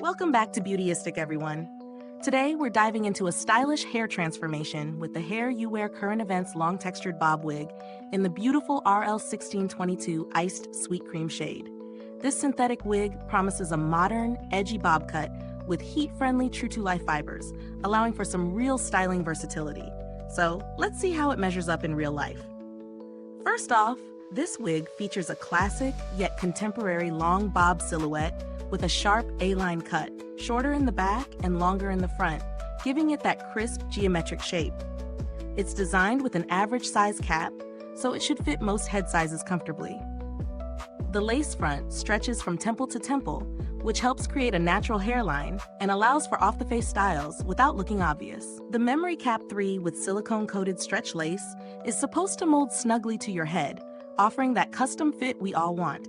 Welcome back to Beautyistic, everyone. Today, we're diving into a stylish hair transformation with the Hair You Wear Current Events Long Textured Bob Wig in the beautiful RL1622 Iced Sweet Cream shade. This synthetic wig promises a modern, edgy bob cut with heat-friendly true-to-life fibers, allowing for some real styling versatility. So, let's see how it measures up in real life. First off, this wig features a classic yet contemporary long bob silhouette with a sharp A-line cut, shorter in the back and longer in the front, giving it that crisp geometric shape. It's designed with an average size cap, so it should fit most head sizes comfortably. The lace front stretches from temple to temple, which helps create a natural hairline and allows for off-the-face styles without looking obvious. The Memory Cap 3 with silicone-coated stretch lace is supposed to mold snugly to your head, offering that custom fit we all want.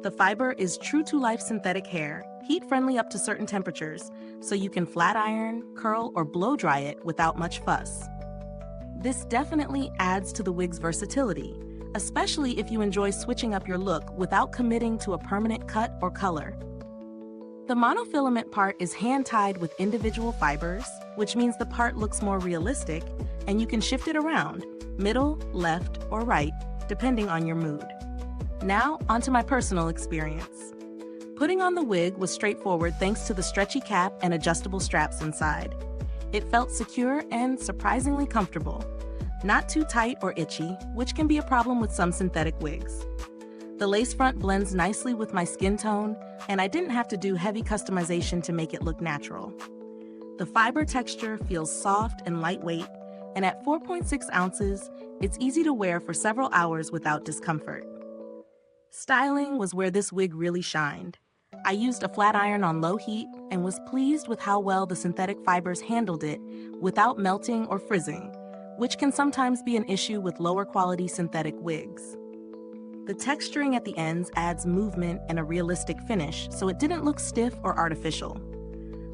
The fiber is true-to-life synthetic hair, heat-friendly up to certain temperatures, so you can flat iron, curl, or blow dry it without much fuss. This definitely adds to the wig's versatility, especially if you enjoy switching up your look without committing to a permanent cut or color. The monofilament part is hand-tied with individual fibers, which means the part looks more realistic, and you can shift it around, middle, left, or right, depending on your mood. Now, onto my personal experience. Putting on the wig was straightforward thanks to the stretchy cap and adjustable straps inside. It felt secure and surprisingly comfortable. Not too tight or itchy, which can be a problem with some synthetic wigs. The lace front blends nicely with my skin tone, and I didn't have to do heavy customization to make it look natural. The fiber texture feels soft and lightweight, and at 4.6 ounces, it's easy to wear for several hours without discomfort. Styling was where this wig really shined. I used a flat iron on low heat and was pleased with how well the synthetic fibers handled it without melting or frizzing, which can sometimes be an issue with lower quality synthetic wigs. The texturing at the ends adds movement and a realistic finish, so it didn't look stiff or artificial.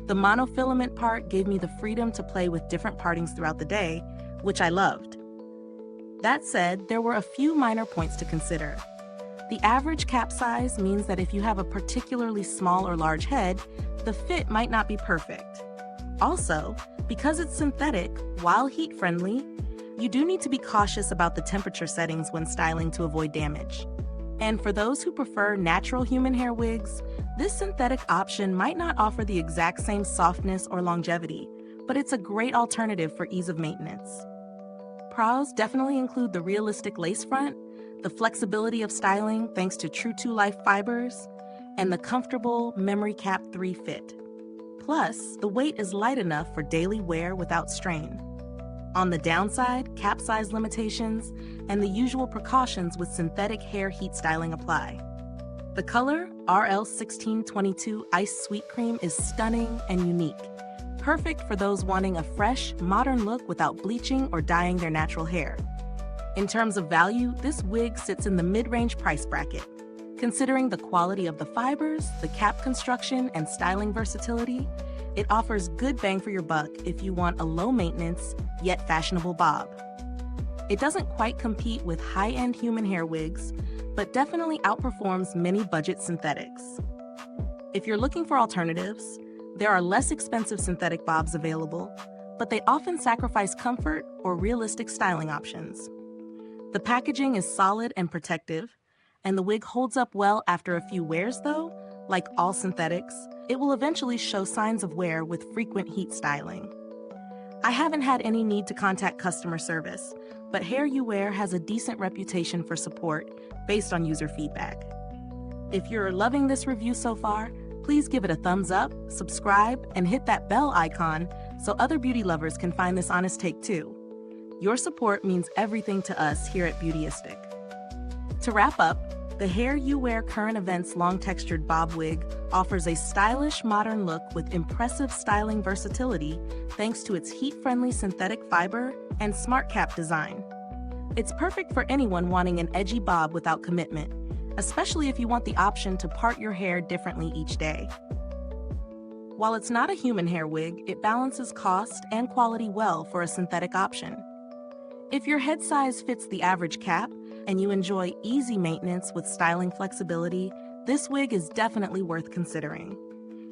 The monofilament part gave me the freedom to play with different partings throughout the day, which I loved. That said, there were a few minor points to consider. The average cap size means that if you have a particularly small or large head, the fit might not be perfect. Also, because it's synthetic, while heat-friendly, you do need to be cautious about the temperature settings when styling to avoid damage. And for those who prefer natural human hair wigs, this synthetic option might not offer the exact same softness or longevity, but it's a great alternative for ease of maintenance. Pros definitely include the realistic lace front, the flexibility of styling thanks to true-to-life fibers, and the comfortable Memory Cap 3 fit. Plus, the weight is light enough for daily wear without strain. On the downside, cap size limitations and the usual precautions with synthetic hair heat styling apply. The color, RL1622 Ice Sweet Cream, is stunning and unique, perfect for those wanting a fresh, modern look without bleaching or dyeing their natural hair. In terms of value, this wig sits in the mid-range price bracket. Considering the quality of the fibers, the cap construction, and styling versatility, it offers good bang for your buck if you want a low-maintenance, yet fashionable bob. It doesn't quite compete with high-end human hair wigs, but definitely outperforms many budget synthetics. If you're looking for alternatives, there are less expensive synthetic bobs available, but they often sacrifice comfort or realistic styling options. The packaging is solid and protective, and the wig holds up well after a few wears though. Like all synthetics, it will eventually show signs of wear with frequent heat styling. I haven't had any need to contact customer service, but Hair You Wear has a decent reputation for support based on user feedback. If you're loving this review so far, please give it a thumbs up, subscribe, and hit that bell icon so other beauty lovers can find this honest take too. Your support means everything to us here at Beautyistic. To wrap up, the Hair You Wear Current Events Long Textured Bob Wig offers a stylish, modern look with impressive styling versatility thanks to its heat-friendly synthetic fiber and smart cap design. It's perfect for anyone wanting an edgy bob without commitment, especially if you want the option to part your hair differently each day. While it's not a human hair wig, it balances cost and quality well for a synthetic option. If your head size fits the average cap and you enjoy easy maintenance with styling flexibility, this wig is definitely worth considering.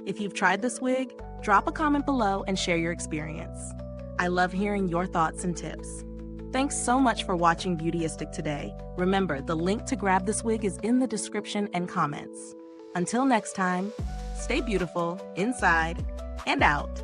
If you've tried this wig, drop a comment below and share your experience. I love hearing your thoughts and tips. Thanks so much for watching Beautyistic today. Remember, the link to grab this wig is in the description and comments. Until next time, stay beautiful inside and out.